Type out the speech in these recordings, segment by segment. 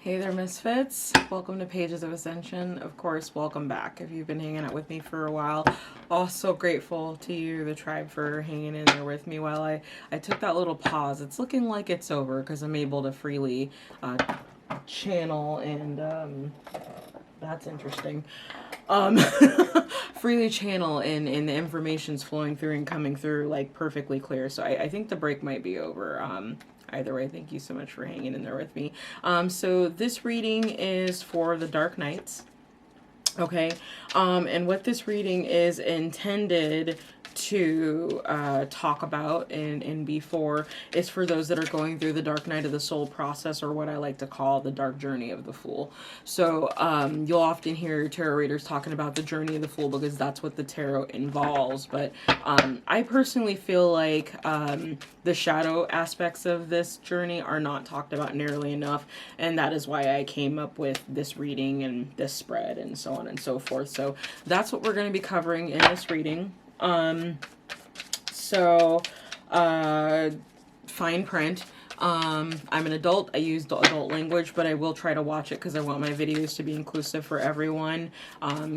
Hey there, Misfits. Welcome to Pages of Ascension. Of course, welcome back if you've been hanging out with me for a while. Also grateful to you, the tribe, for hanging in there with me while I took that little pause. It's looking like it's over because I'm able to freely channel and that's interesting. Freely channel and the information's flowing through and coming through like perfectly clear. So I think the break might be over. Either way, thank you so much for hanging in there with me. So this reading is for the Dark Nights. Okay. And what this reading is intended to talk about and be for is for those that are going through the dark night of the soul process, or what I like to call the dark journey of the fool. So you'll often hear tarot readers talking about the journey of the fool because that's what the tarot involves. But I personally feel like the shadow aspects of this journey are not talked about nearly enough, and that is why I came up with this reading and this spread and so on and so forth. So that's what we're going to be covering in this reading. Fine print. I'm an adult. I use adult language, but I will try to watch it because I want my videos to be inclusive for everyone.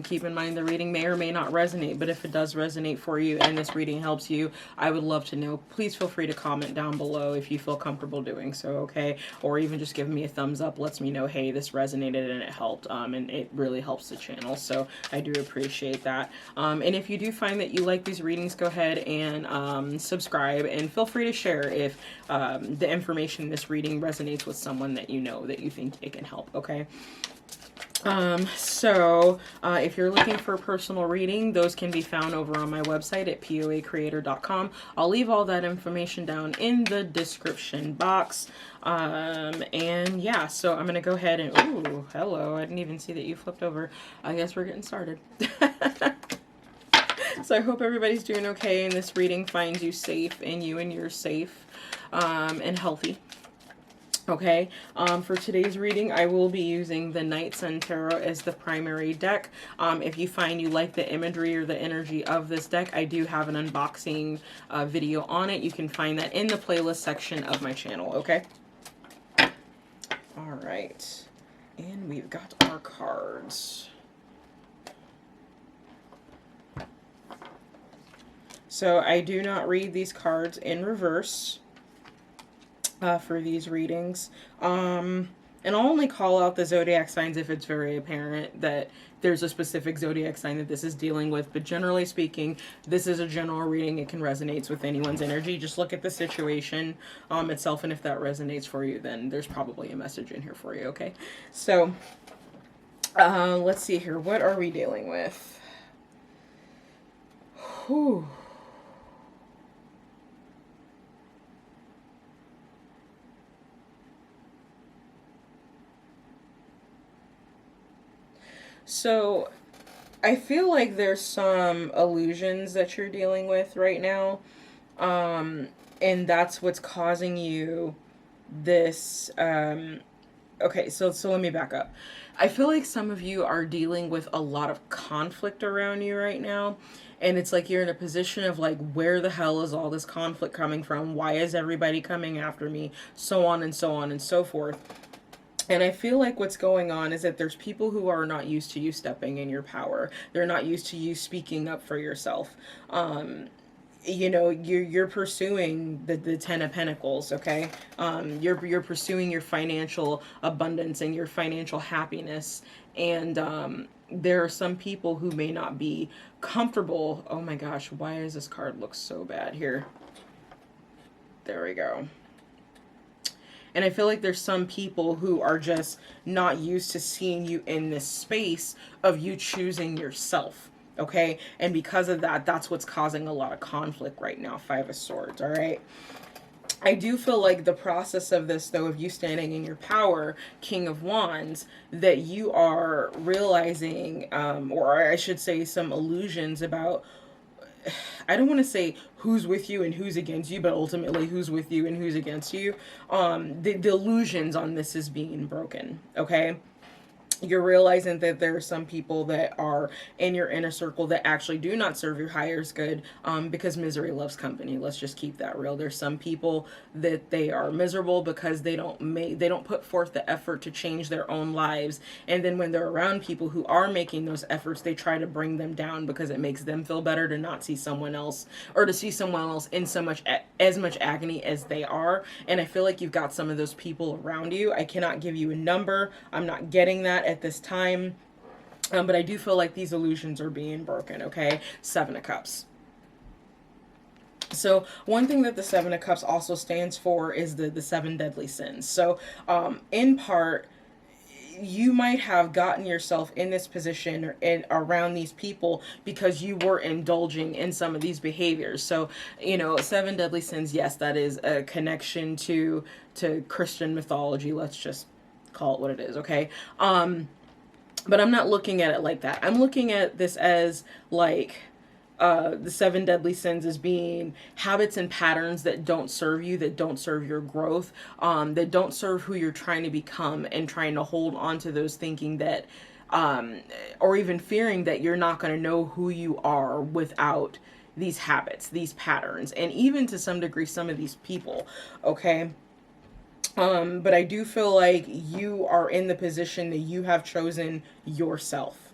Keep in mind the reading may or may not resonate, but if it does resonate for you and this reading helps you, I would love to know. Please feel free to comment down below if you feel comfortable doing so, okay? Or even just give me a thumbs up, lets me know, hey, this resonated and it helped, and it really helps the channel, so I do appreciate that. And if you do find that you like these readings, go ahead and subscribe, and feel free to share if the information in this reading resonates with someone that you know that you think it can help, okay? If you're looking for a personal reading, those can be found over on my website at POACreator.com. I'll leave all that information down in the description box. And yeah, so I'm going to go ahead and, ooh, hello, I didn't even see that you flipped over. I guess we're getting started. So I hope everybody's doing okay and this reading finds you safe and you're safe and healthy. Okay, for today's reading, I will be using the Night Sun Tarot as the primary deck. If you find you like the imagery or the energy of this deck, I do have an unboxing video on it. You can find that in the playlist section of my channel, okay? All right, and we've got our cards. So I do not read these cards in reverse for these readings. And I'll only call out the zodiac signs if it's very apparent that there's a specific zodiac sign that this is dealing with. But generally speaking, this is a general reading. It can resonate with anyone's energy. Just look at the situation itself, and if that resonates for you, then there's probably a message in here for you, okay? So let's see here. What are we dealing with? Whew. So I feel like there's some illusions that you're dealing with right now. And that's what's causing you this. Okay, so let me back up. I feel like some of you are dealing with a lot of conflict around you right now. And it's like you're in a position of like, where the hell is all this conflict coming from? Why is everybody coming after me? So on and so on and so forth. And I feel like what's going on is that there's people who are not used to you stepping in your power. They're not used to you speaking up for yourself. You know, you're pursuing the Ten of Pentacles, okay? You're pursuing your financial abundance and your financial happiness. And there are some people who may not be comfortable. Oh my gosh, why does this card look so bad here? There we go. And I feel like there's some people who are just not used to seeing you in this space of you choosing yourself, okay? And because of that, that's what's causing a lot of conflict right now, Five of Swords, all right? I do feel like the process of this, though, of you standing in your power, King of Wands, that you are realizing, or I should say, some illusions about, I don't want to say who's with you and who's against you, but ultimately who's with you and who's against you. The illusions on this is being broken, okay? You're realizing that there are some people that are in your inner circle that actually do not serve your highest good, because misery loves company. Let's just keep that real. There's some people that they are miserable because they don't put forth the effort to change their own lives, and then when they're around people who are making those efforts, they try to bring them down because it makes them feel better to not see someone else, or to see someone else in so much as much agony as they are. And I feel like you've got some of those people around you. I cannot give you a number. I'm not getting that at this time. But I do feel like these illusions are being broken, okay? Seven of Cups. So one thing that the Seven of Cups also stands for is the seven deadly sins. So in part, you might have gotten yourself in this position or around these people because you were indulging in some of these behaviors. So, seven deadly sins, yes, that is a connection to Christian mythology. Let's just call it what it is, okay? But I'm not looking at it like that. I'm looking at this as like the seven deadly sins as being habits and patterns that don't serve you, that don't serve your growth, that don't serve who you're trying to become, and trying to hold on to those thinking that, or even fearing that you're not going to know who you are without these habits, these patterns, and even to some degree, some of these people, okay? But I do feel like you are in the position that you have chosen yourself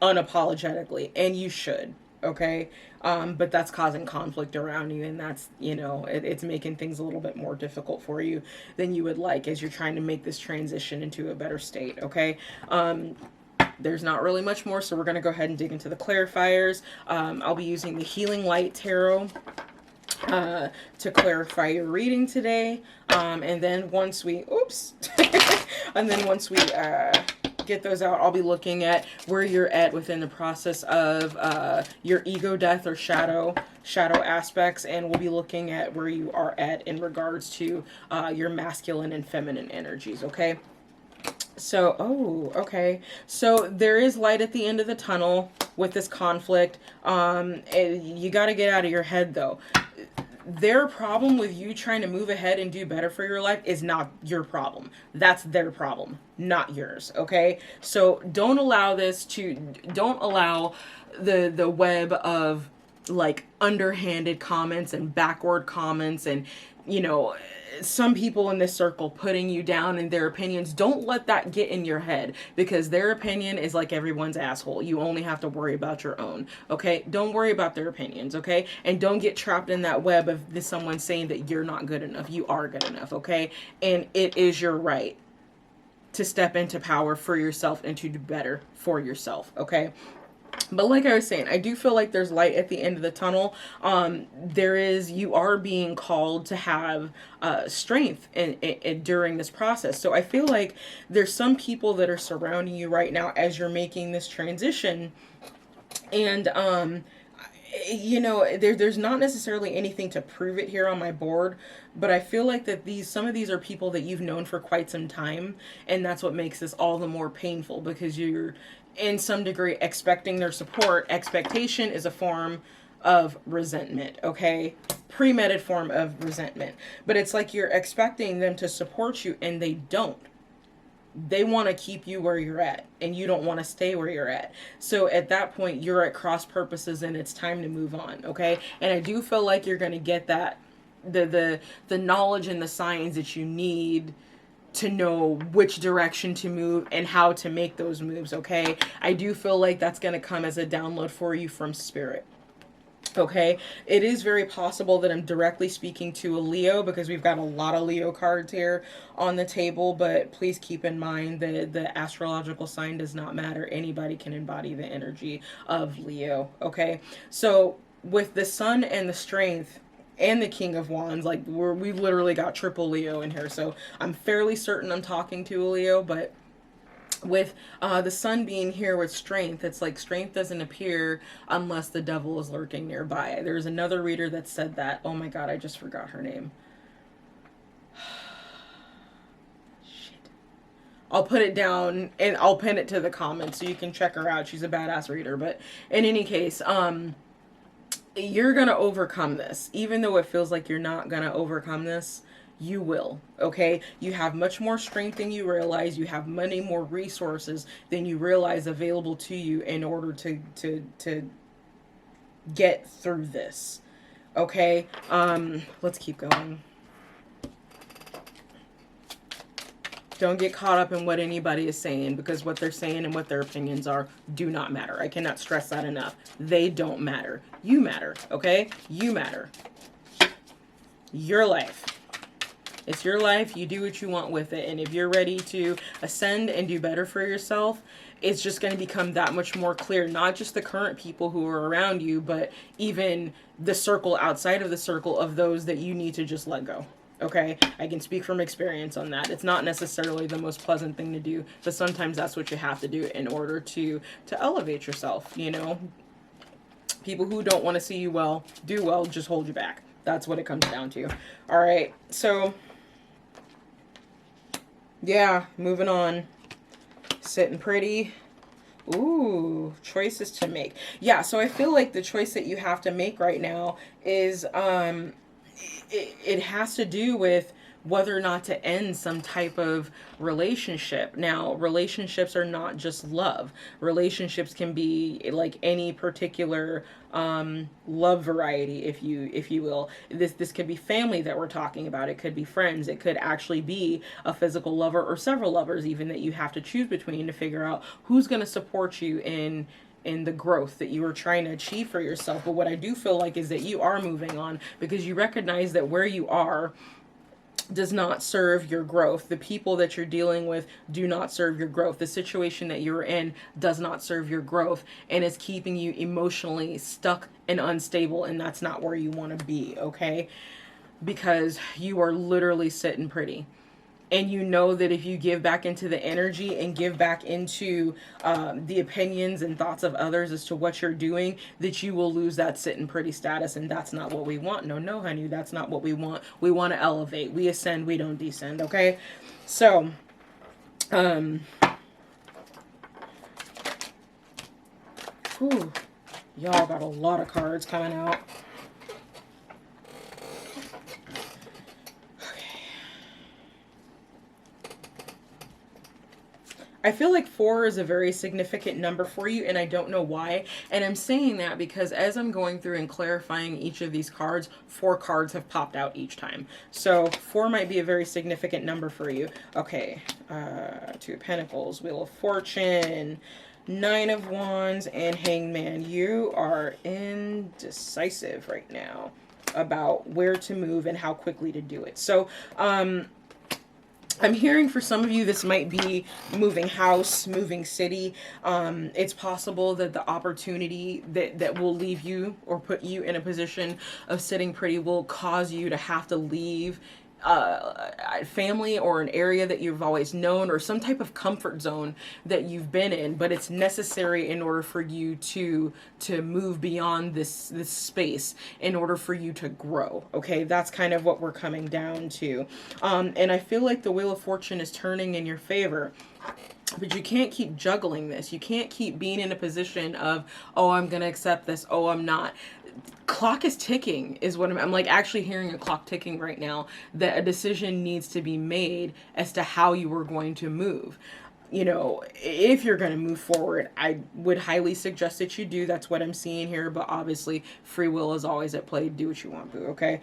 unapologetically, and you should, okay? But that's causing conflict around you, and that's, it's making things a little bit more difficult for you than you would like as you're trying to make this transition into a better state, okay? There's not really much more, so we're going to go ahead and dig into the clarifiers. I'll be using the Healing Light Tarot to clarify your reading today. And then once we, get those out, I'll be looking at where you're at within the process of your ego death or shadow aspects, and we'll be looking at where you are at in regards to your masculine and feminine energies, okay? So, okay. So there is light at the end of the tunnel with this conflict. You got to get out of your head, though. Their problem with you trying to move ahead and do better for your life is not your problem. That's their problem, not yours, okay? So don't allow the web of like underhanded comments and backward comments and, some people in this circle putting you down in their opinions. Don't let that get in your head, because their opinion is like everyone's asshole. You only have to worry about your own, okay? Don't worry about their opinions, okay? And don't get trapped in that web of someone saying that you're not good enough. You are good enough, okay? And it is your right to step into power for yourself and to do better for yourself, okay? But like I was saying, I do feel like there's light at the end of the tunnel. You are being called to have strength during this process. So I feel like there's some people that are surrounding you right now as you're making this transition. And, there's not necessarily anything to prove it here on my board, but I feel like that some of these are people that you've known for quite some time. And that's what makes this all the more painful, because you're, in some degree, expecting their support. Expectation is a form of resentment, okay? Premeditated form of resentment. But it's like you're expecting them to support you, and they don't. They want to keep you where you're at, and you don't want to stay where you're at. So at that point, you're at cross purposes, and it's time to move on, okay? And I do feel like you're going to get that, the knowledge and the signs that you need to know which direction to move and how to make those moves, okay? I do feel like that's going to come as a download for you from Spirit, okay? It is very possible that I'm directly speaking to a Leo, because we've got a lot of Leo cards here on the table, but please keep in mind that the astrological sign does not matter. Anybody can embody the energy of Leo, okay? So with the Sun and the Strength and the King of Wands, like we've literally got triple Leo in here. So I'm fairly certain I'm talking to a Leo, but with the Sun being here with strength, it's like strength doesn't appear unless the devil is lurking nearby. There's another reader that said that. Oh my God, I just forgot her name. I'll put it down and I'll pin it to the comments so you can check her out. She's a badass reader. But in any case, you're going to overcome this. Even though it feels like you're not going to overcome this, you will. Okay? You have much more strength than you realize. You have many more resources than you realize available to you in order to get through this. Okay? Let's keep going. Don't get caught up in what anybody is saying, because what they're saying and what their opinions are do not matter. I cannot stress that enough. They don't matter. You matter, okay? You matter. Your life. It's your life. You do what you want with it. And if you're ready to ascend and do better for yourself, it's just going to become that much more clear. Not just the current people who are around you, but even the circle outside of the circle of those that you need to just let go. Okay, I can speak from experience on that. It's not necessarily the most pleasant thing to do, but sometimes that's what you have to do in order to elevate yourself, you know. People who don't want to see you do well, just hold you back. That's what it comes down to. All right, so yeah, moving on. Sitting pretty. Ooh, choices to make. Yeah, so I feel like the choice that you have to make right now is it has to do with whether or not to end some type of relationship. Now, relationships are not just love. Relationships can be like any particular love variety, if you will. This could be family that we're talking about. It could be friends. It could actually be a physical lover or several lovers even that you have to choose between to figure out who's going to support you in the growth that you are trying to achieve for yourself. But what I do feel like is that you are moving on because you recognize that where you are does not serve your growth. The people that you're dealing with do not serve your growth. The situation that you're in does not serve your growth, and it's keeping you emotionally stuck and unstable, and that's not where you want to be, okay? Because you are literally sitting pretty. And you know that if you give back into the energy and give back into the opinions and thoughts of others as to what you're doing, that you will lose that sitting pretty status. And that's not what we want. No, honey, that's not what we want. We want to elevate. We ascend. We don't descend. Okay. So, whew, y'all got a lot of cards coming out. I feel like 4 is a very significant number for you, and I don't know why. And I'm saying that because as I'm going through and clarifying each of these cards, 4 cards have popped out each time. So 4 might be a very significant number for you. Okay, 2 of Pentacles, Wheel of Fortune, 9 of Wands, and Hangman. You are indecisive right now about where to move and how quickly to do it. So, I'm hearing for some of you this might be moving house, moving city. It's possible that the opportunity that will leave you or put you in a position of sitting pretty will cause you to have to leave family or an area that you've always known or some type of comfort zone that you've been in, but it's necessary in order for you to move beyond this space in order for you to grow. Okay, that's kind of what we're coming down to. And I feel like the Wheel of Fortune is turning in your favor. But you can't keep juggling this. You can't keep being in a position of, oh, I'm going to accept this. Oh, I'm not. Clock is ticking is what I'm like actually hearing a clock ticking right now, that a decision needs to be made as to how you are going to move. You know, if you're going to move forward, I would highly suggest that you do. That's what I'm seeing here. But obviously, free will is always at play. Do what you want, boo, okay?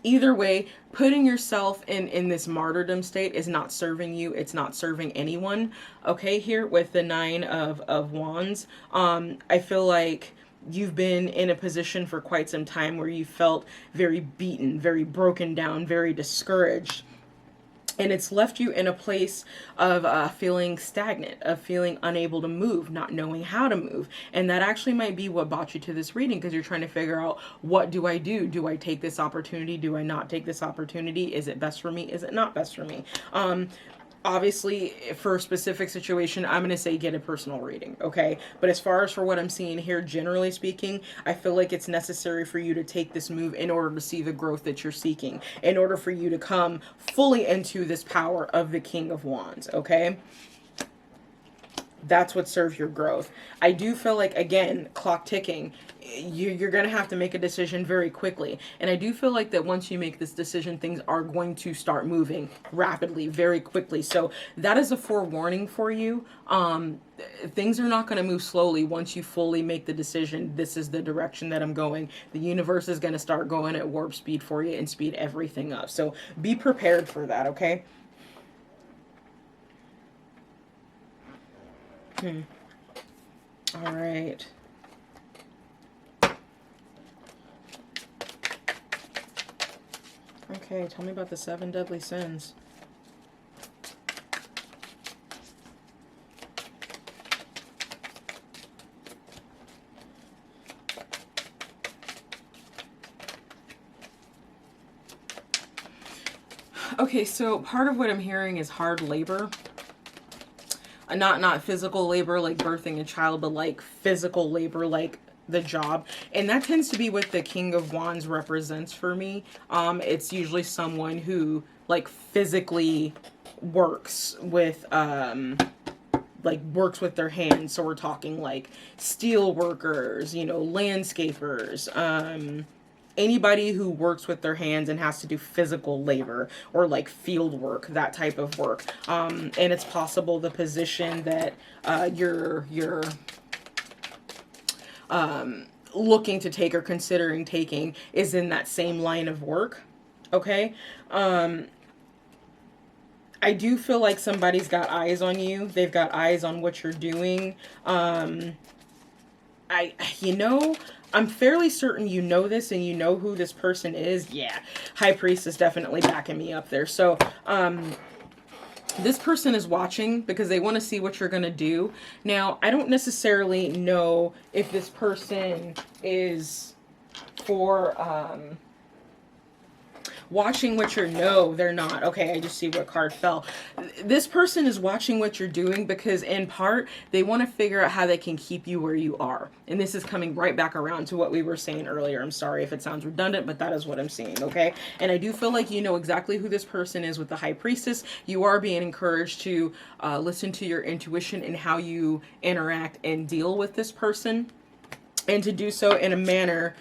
Either way, putting yourself in this martyrdom state is not serving you. It's not serving anyone. Okay, here with the 9 of Wands, I feel like you've been in a position for quite some time where you felt very beaten, very broken down, very discouraged. And it's left you in a place of feeling stagnant, of feeling unable to move, not knowing how to move. And that actually might be what brought you to this reading, because you're trying to figure out, what do I do? Do I take this opportunity? Do I not take this opportunity? Is it best for me? Is it not best for me? obviously for a specific situation, I'm going to say get a personal reading, okay? But as far as for what I'm seeing here, generally speaking, I feel like it's necessary for you to take this move in order to see the growth that you're seeking, in order for you to come fully into this power of the King of Wands, okay? That's what serves your growth. I do feel like, again, clock ticking, you're going to have to make a decision very quickly. And I do feel like that once you make this decision, things are going to start moving rapidly, very quickly. So that is a forewarning for you. Things are not going to move slowly once you fully make the decision. This is the direction that I'm going. The universe is going to start going at warp speed for you and speed everything up. So be prepared for that, okay? All right. Okay, tell me about the 7 deadly sins. Okay, so part of what I'm hearing is hard labor. Not physical labor like birthing a child, but like physical labor like the job. And that tends to be what the King of Wands represents for me. It's usually someone who like physically works with works with their hands. So we're talking like steel workers, you know, landscapers, anybody who works with their hands and has to do physical labor or like field work, that type of work. And it's possible the position that you're looking to take or considering taking is in that same line of work. Okay. I do feel like somebody's got eyes on you. They've got eyes on what you're doing. I'm fairly certain you know this and you know who this person is. Yeah, High Priest is definitely backing me up there. So, this person is watching because they want to see what you're going to do. Now, I don't necessarily know if this person is for, watching what you're, no, they're not. Okay, I just see what card fell. This person is watching what you're doing because in part, they want to figure out how they can keep you where you are. And this is coming right back around to what we were saying earlier. I'm sorry if it sounds redundant, but that is what I'm seeing, okay? And I do feel like you know exactly who this person is with the High Priestess. You are being encouraged to listen to your intuition and how you interact and deal with this person, and to do so in a manner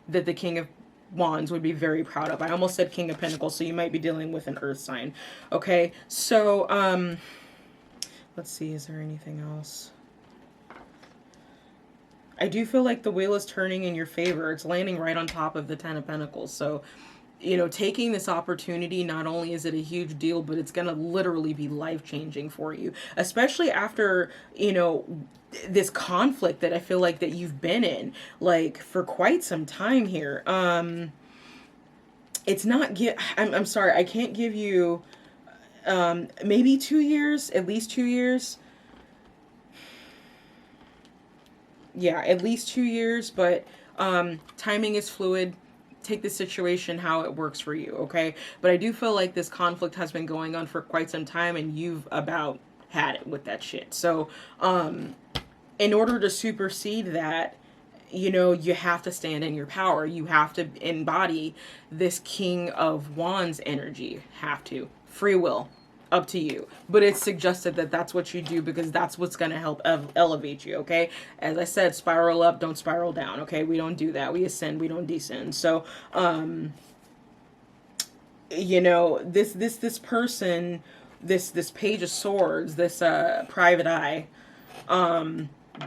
that the King of Wands would be very proud of. I almost said King of Pentacles, so you might be dealing with an earth sign. Okay, so let's see, is there anything else? I do feel like the wheel is turning in your favor. It's landing right on top of the 10 of Pentacles. So, you know, taking this opportunity, not only is it a huge deal, but it's going to literally be life-changing for you, especially after, you know, this conflict that I feel like that you've been in like for quite some time here. It's not I'm sorry, I can't give you maybe 2 years, at least 2 years. Yeah, at least 2 years, but timing is fluid. Take the situation how it works for you, okay? But I do feel like this conflict has been going on for quite some time and you've about had it with that shit. So, in order to supersede that, you know, you have to stand in your power. You have to embody this King of Wands energy. Have to. Free will. Up to you. But it's suggested that that's what you do because that's what's going to help elevate you, okay? As I said, spiral up, don't spiral down, okay? We don't do that. We ascend, we don't descend. So, you know, this person, this Page of Swords, this Private Eye,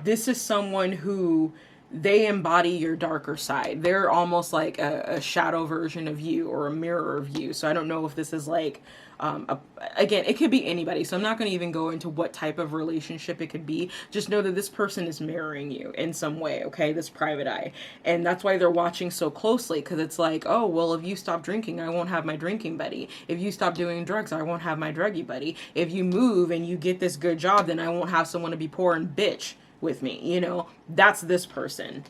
this is someone who they embody your darker side. They're almost like a shadow version of you or a mirror of you. So I don't know if this is like, again, it could be anybody. So I'm not going to even go into what type of relationship it could be. Just know that this person is mirroring you in some way, okay? This Private Eye. And that's why they're watching so closely, because it's like, oh, well, if you stop drinking, I won't have my drinking buddy. If you stop doing drugs, I won't have my druggy buddy. If you move and you get this good job, then I won't have someone to be poor and bitch with me, you know? That's this person.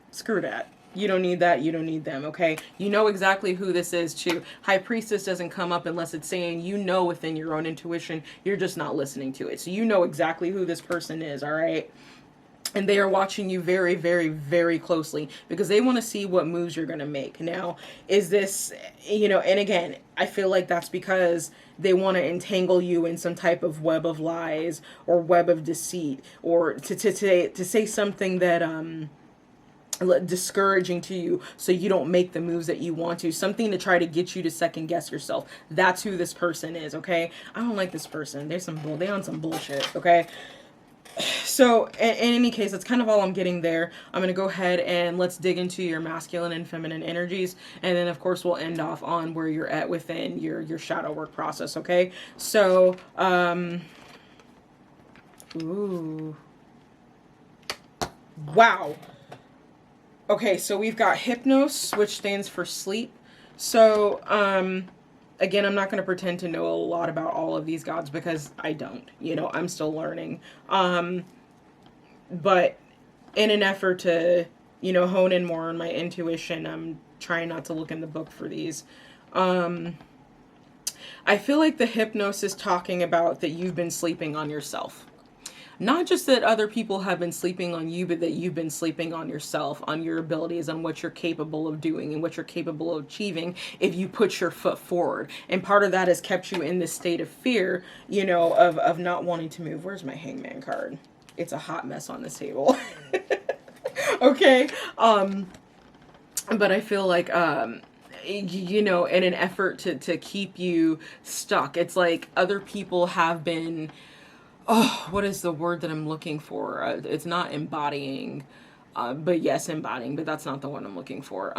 Screw that. You don't need that. You don't need them, okay? You know exactly who this is, too. High Priestess doesn't come up unless it's saying you know within your own intuition. You're just not listening to it. So you know exactly who this person is, all right? And they are watching you very, very, very closely because they want to see what moves you're going to make. Now, is this, and again, I feel like that's because they want to entangle you in some type of web of lies or web of deceit, or to say something that, discouraging to you so you don't make the moves that you want to, something to try to get you to second guess yourself. That's who this person is, okay? I don't like this person. They on some bullshit, okay? So in any case, that's kind of all I'm getting there. I'm going to go ahead and let's dig into your masculine and feminine energies, and then of course we'll end off on where you're at within your shadow work process, okay? So ooh, wow. Okay, so we've got Hypnos, which stands for sleep. So, again, I'm not going to pretend to know a lot about all of these gods because I don't. I'm still learning. But in an effort to, hone in more on my intuition, I'm trying not to look in the book for these. I feel like the Hypnos is talking about that you've been sleeping on yourself. Not just that other people have been sleeping on you, but that you've been sleeping on yourself, on your abilities, on what you're capable of doing and what you're capable of achieving if you put your foot forward. And part of that has kept you in this state of fear, of not wanting to move. Where's my Hangman card? It's a hot mess on this table. Okay. But I feel like, in an effort to keep you stuck, it's like other people have been... Oh, what is the word that I'm looking for? It's not embodying, but yes, embodying, but that's not the one I'm looking for.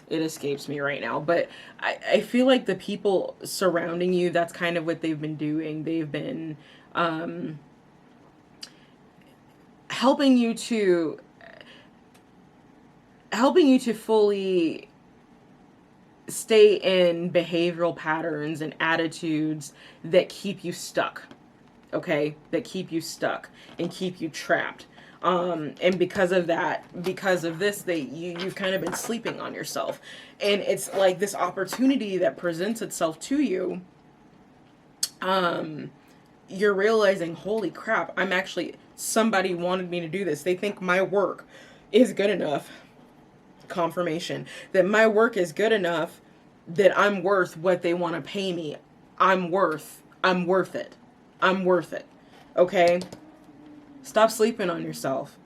It escapes me right now, but I feel like the people surrounding you, that's kind of what they've been doing. They've been helping you to fully stay in behavioral patterns and attitudes that keep you stuck, okay? That keep you stuck and keep you trapped. And because of this, you've kind of been sleeping on yourself. And it's like this opportunity that presents itself to you. You're realizing, holy crap, somebody wanted me to do this. They think my work is good enough. Confirmation that my work is good enough, that I'm worth what they want to pay me. I'm worth it. I'm worth it. Okay? Stop sleeping on yourself.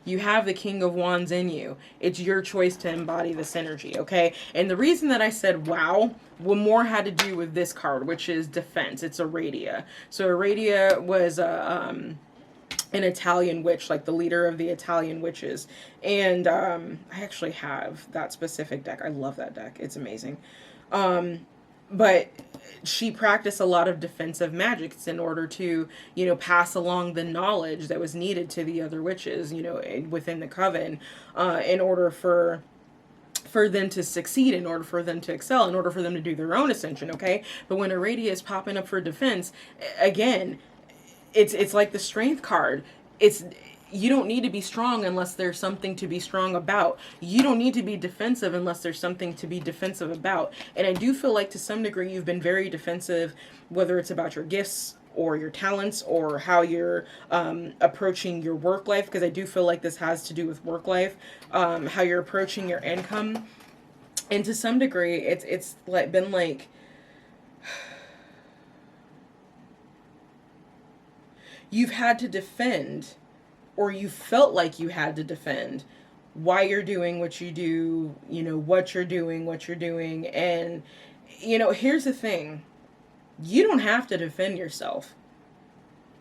You have the King of Wands in you. It's your choice to embody this energy, okay? And the reason that I said wow, more had to do with this card, which is defense. It's Aradia. So Aradia was an Italian witch, like the leader of the Italian witches. And I actually have that specific deck. I love that deck. It's amazing. But she practiced a lot of defensive magics in order to, pass along the knowledge that was needed to the other witches, within the coven, in order for them to succeed, in order for them to excel, in order for them to do their own ascension, okay? But when Aradia is popping up for defense, again, it's like the strength card. You don't need to be strong unless there's something to be strong about. You don't need to be defensive unless there's something to be defensive about. And I do feel like to some degree you've been very defensive, whether it's about your gifts or your talents or how you're approaching your work life, because I do feel like this has to do with work life, how you're approaching your income. And to some degree, it's been like... you've had to defend, or you felt like you had to defend why you're doing what you do, what you're doing. And, here's the thing. You don't have to defend yourself.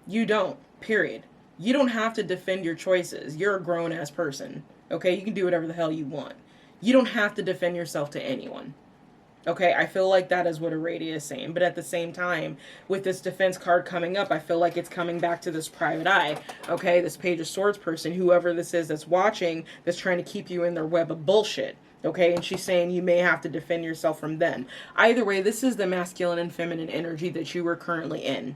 You don't, period. You don't have to defend your choices. You're a grown-ass person, okay? You can do whatever the hell you want. You don't have to defend yourself to anyone. Okay, I feel like that is what Aradia is saying. But at the same time, with this defense card coming up, I feel like it's coming back to this private eye. Okay, this Page of Swords person, whoever this is that's watching, that's trying to keep you in their web of bullshit. Okay, and she's saying you may have to defend yourself from them. Either way, this is the masculine and feminine energy that you are currently in.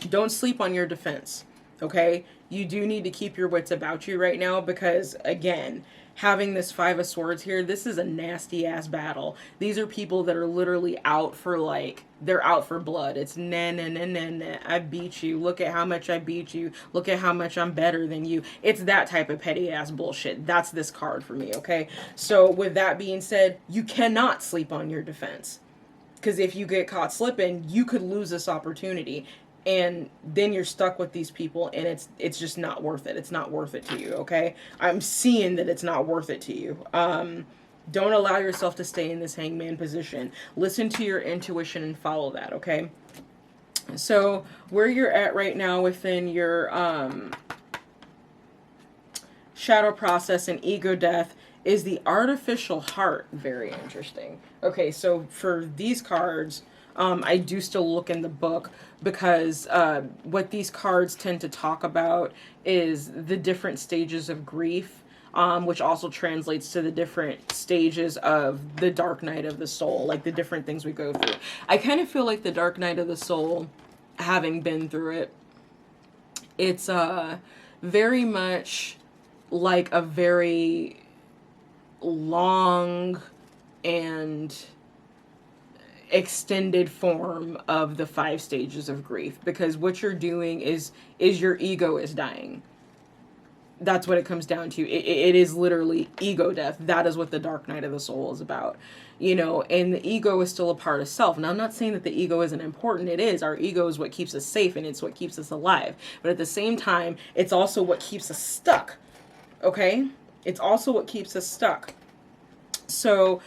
Don't sleep on your defense. Okay? You do need to keep your wits about you right now because, again, having this Five of Swords here, this is a nasty ass battle. These are people that are literally out for, like, they're out for blood. It's nah, nah, nah, nah, nah. I beat you. Look at how much I beat you. Look at how much I'm better than you. It's that type of petty ass bullshit. That's this card for me, okay? So, with that being said, you cannot sleep on your defense. Because if you get caught slipping, you could lose this opportunity, and then you're stuck with these people, and it's just not worth it. It's not worth it to you. Okay, I'm seeing that it's not worth it to you. Don't allow yourself to stay in this hangman position. Listen to your intuition and follow that. Okay. So where you're at right now within your shadow process and ego death is the artificial heart. Very interesting. Okay, so for these cards, I do still look in the book because what these cards tend to talk about is the different stages of grief, which also translates to the different stages of the dark night of the soul, like the different things we go through. I kind of feel like the dark night of the soul, having been through it, it's very much like a very long and extended form of the 5 stages of grief, because what you're doing is your ego is dying. That's what it comes down to. It is literally ego death. That is what the dark night of the soul is about, you know. And the ego is still a part of self. Now, I'm not saying that the ego isn't important. It is. Our ego is what keeps us safe, and it's what keeps us alive. But at the same time, it's also what keeps us stuck. Okay, it's also what keeps us stuck. So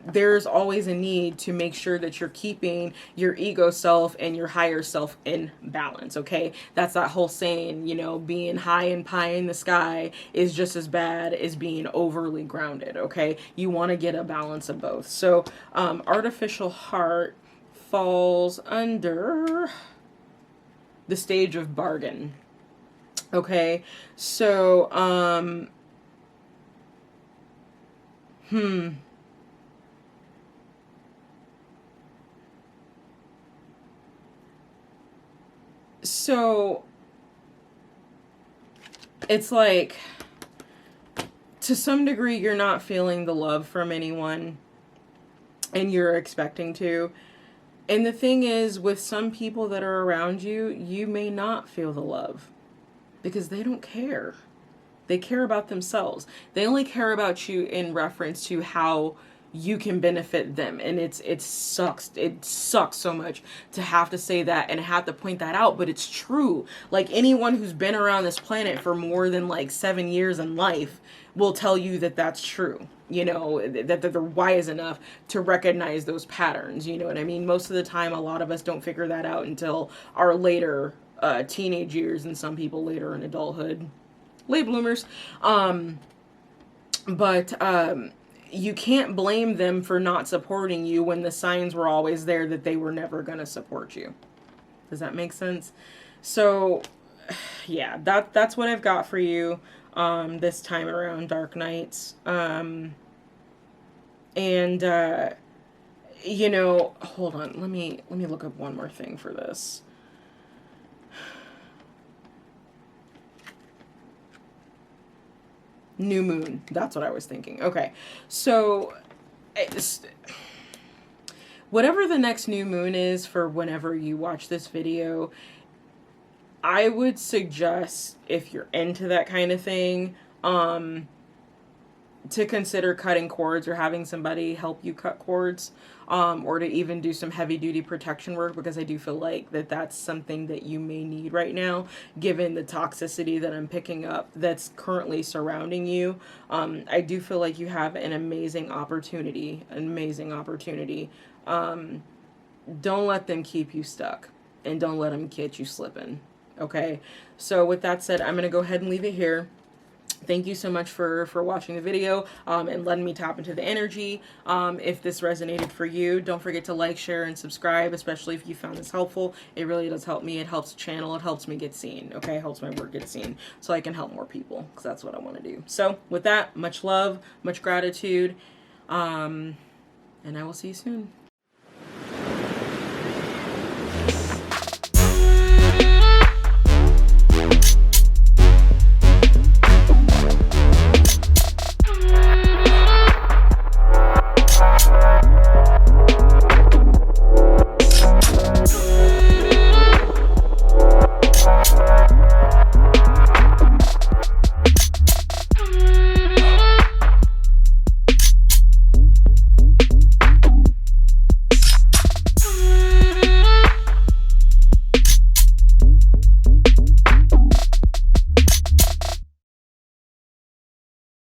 there's always a need to make sure that you're keeping your ego self and your higher self in balance. Okay, that's that whole saying, you know, being high and pie in the sky is just as bad as being overly grounded. Okay, you want to get a balance of both. So artificial heart falls under the stage of bargain. Okay, so so it's like, to some degree, you're not feeling the love from anyone, and you're expecting to. And the thing is, with some people that are around you, you may not feel the love because they don't care. They care about themselves. They only care about you in reference to how you can benefit them. And it sucks. It sucks so much to have to say that and have to point that out, but it's true. Like, anyone who's been around this planet for more than like 7 years in life will tell you that that's true. You know, that they're wise enough to recognize those patterns. You know what I mean? Most of the time, a lot of us don't figure that out until our later teenage years, and some people later in adulthood. Late bloomers. But you can't blame them for not supporting you when the signs were always there that they were never going to support you. Does that make sense? So, yeah, that's what I've got for you this time around, Dark Knights. You know, hold on. Let me look up one more thing for this. New moon. That's what I was thinking. Okay. So, whatever the next new moon is for whenever you watch this video, I would suggest, if you're into that kind of thing, to consider cutting cords or having somebody help you cut cords, or to even do some heavy duty protection work, because I do feel like that's something that you may need right now, given the toxicity that I'm picking up that's currently surrounding you. I do feel like you have an amazing opportunity, Don't let them keep you stuck, and don't let them get you slipping. Okay, so with that said, I'm going to go ahead and leave it here. Thank you so much for watching the video and letting me tap into the energy. If this resonated for you, don't forget to like, share, and subscribe, especially if you found this helpful. It really does help me. It helps the channel. It helps me get seen. Okay, it helps my work get seen so I can help more people, because that's what I want to do. So with that, much love, much gratitude, and I will see you soon.